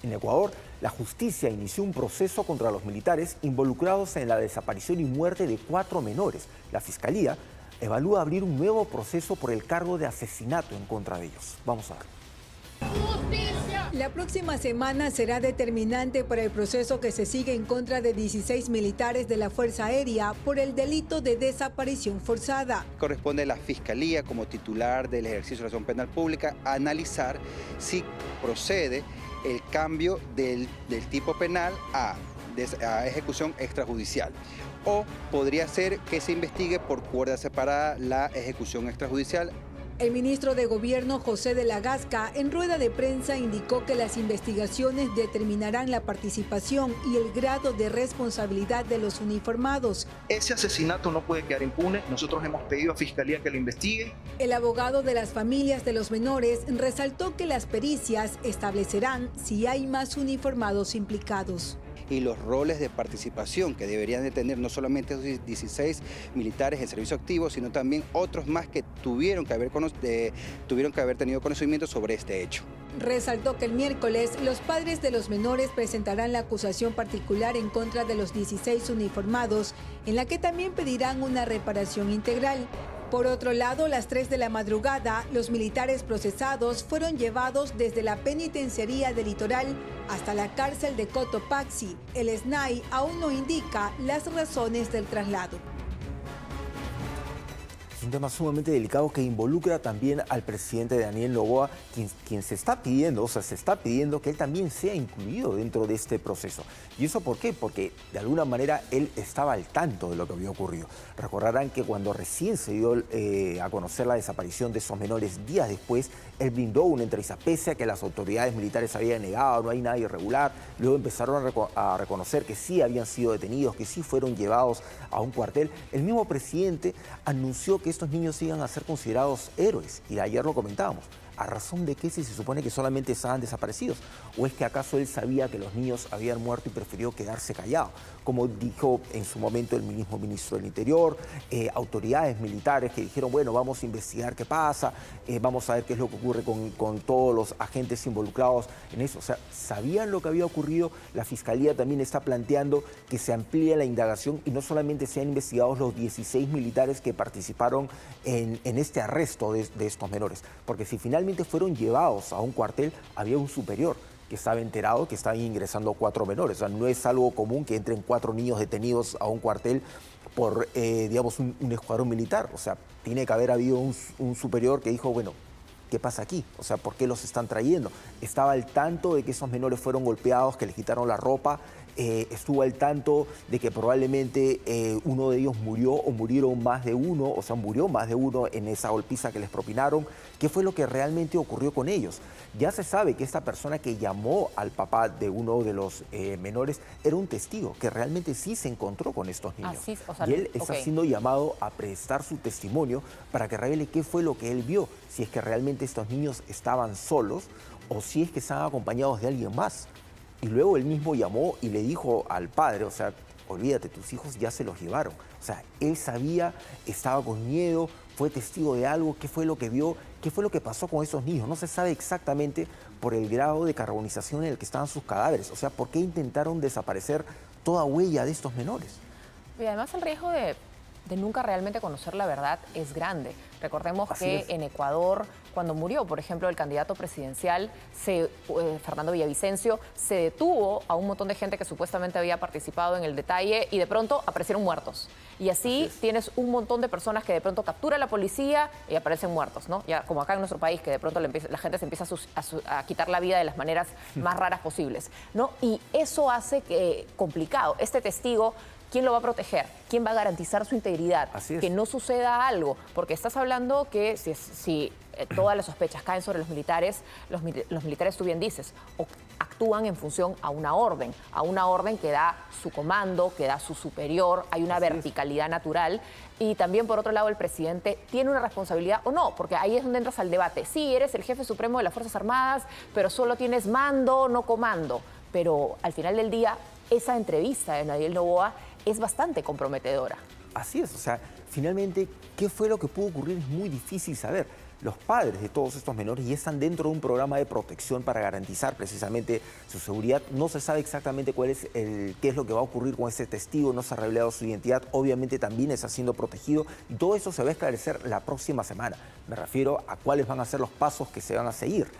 En Ecuador, la justicia inició un proceso contra los militares involucrados en la desaparición y muerte de 4 menores. La Fiscalía evalúa abrir un nuevo proceso por el cargo de asesinato en contra de ellos. Vamos a ver. La próxima semana será determinante para el proceso que se sigue en contra de 16 militares de la Fuerza Aérea por el delito de desaparición forzada. Corresponde a la Fiscalía, como titular del ejercicio de la acción penal pública, a analizar si procede el cambio del tipo penal a ejecución extrajudicial. O podría ser que se investigue por cuerda separada la ejecución extrajudicial. El ministro de Gobierno, José de la Gasca, en rueda de prensa indicó que las investigaciones determinarán la participación y el grado de responsabilidad de los uniformados. Ese asesinato no puede quedar impune. Nosotros hemos pedido a Fiscalía que lo investigue. El abogado de las familias de los menores resaltó que las pericias establecerán si hay más uniformados implicados. Y los roles de participación que deberían de tener no solamente esos 16 militares en servicio activo, sino también otros más que tuvieron que haber tenido conocimiento sobre este hecho. Resaltó que el miércoles los padres de los menores presentarán la acusación particular en contra de los 16 uniformados, en la que también pedirán una reparación integral. Por otro lado, a las 3 de la madrugada, los militares procesados fueron llevados desde la penitenciaría del Litoral hasta la cárcel de Cotopaxi. El SNAI aún no indica las razones del traslado. Es un tema sumamente delicado que involucra también al presidente Daniel Noboa, quien se está pidiendo que él también sea incluido dentro de este proceso. ¿Y eso por qué? Porque de alguna manera él estaba al tanto de lo que había ocurrido. Recordarán que cuando recién se dio a conocer la desaparición de esos menores, días después, él brindó una entrevista, pese a que las autoridades militares habían negado, no hay nada irregular. Luego empezaron a reconocer que sí habían sido detenidos, que sí fueron llevados a un cuartel. El mismo presidente anunció que estos niños iban a ser considerados héroes, y ayer lo comentábamos. ¿A razón de qué si se supone que solamente estaban desaparecidos? ¿O es que acaso él sabía que los niños habían muerto y prefirió quedarse callado? Como dijo en su momento el mismo ministro del Interior, autoridades militares que dijeron, bueno, vamos a investigar qué pasa, vamos a ver qué es lo que ocurre con todos los agentes involucrados en eso. O sea, sabían lo que había ocurrido. La Fiscalía también está planteando que se amplíe la indagación y no solamente sean investigados los 16 militares que participaron en este arresto de estos menores. Porque si finalmente fueron llevados a un cuartel, había un superior que estaba enterado que estaban ingresando 4 menores. O sea, no es algo común que entren 4 niños detenidos a un cuartel por, digamos, un escuadrón militar. O sea, tiene que haber habido un superior que dijo, bueno, ¿qué pasa aquí? O sea, ¿por qué los están trayendo? Estaba al tanto de que esos menores fueron golpeados, que les quitaron la ropa. Estuvo al tanto de que probablemente uno de ellos murió o murieron más de uno, o sea, murió más de uno en esa golpiza que les propinaron. ¿Qué fue lo que realmente ocurrió con ellos? Ya se sabe que esta persona que llamó al papá de uno de los menores era un testigo que realmente sí se encontró con estos niños. Así, o sea, y él está siendo llamado a prestar su testimonio para que revele qué fue lo que él vio, si es que realmente estos niños estaban solos o si es que estaban acompañados de alguien más. Y luego él mismo llamó y le dijo al padre, o sea, olvídate, tus hijos ya se los llevaron. O sea, él sabía, estaba con miedo, fue testigo de algo, qué fue lo que vio, qué fue lo que pasó con esos niños. No se sabe exactamente por el grado de carbonización en el que estaban sus cadáveres. O sea, ¿por qué intentaron desaparecer toda huella de estos menores? Y además el riesgo de nunca realmente conocer la verdad es grande. Recordemos que en Ecuador, cuando murió, por ejemplo, el candidato presidencial, Fernando Villavicencio, se detuvo a un montón de gente que supuestamente había participado en el detalle y de pronto aparecieron muertos. Y así tienes un montón de personas que de pronto captura la policía y aparecen muertos, ¿no? Ya como acá en nuestro país, que de pronto la gente se empieza a quitar la vida de las maneras más raras posibles, ¿no? Y eso hace que complicado. Este testigo, ¿quién lo va a proteger? ¿Quién va a garantizar su integridad? Que no suceda algo, porque estás hablando que si todas las sospechas caen sobre los militares, los militares, tú bien dices, actúan en función a una orden que da su comando, que da su superior, hay una verticalidad natural. Y también, por otro lado, el presidente tiene una responsabilidad o no, porque ahí es donde entras al debate. Sí, eres el jefe supremo de las Fuerzas Armadas, pero solo tienes mando, no comando. Pero al final del día, esa entrevista de Daniel Noboa es bastante comprometedora. Así es, o sea, finalmente, ¿qué fue lo que pudo ocurrir? Es muy difícil saber. los padres de todos estos menores ya están dentro de un programa de protección para garantizar precisamente su seguridad. No se sabe exactamente qué es lo que va a ocurrir con ese testigo, no se ha revelado su identidad, obviamente también está siendo protegido y todo eso se va a esclarecer la próxima semana. Me refiero a cuáles van a ser los pasos que se van a seguir.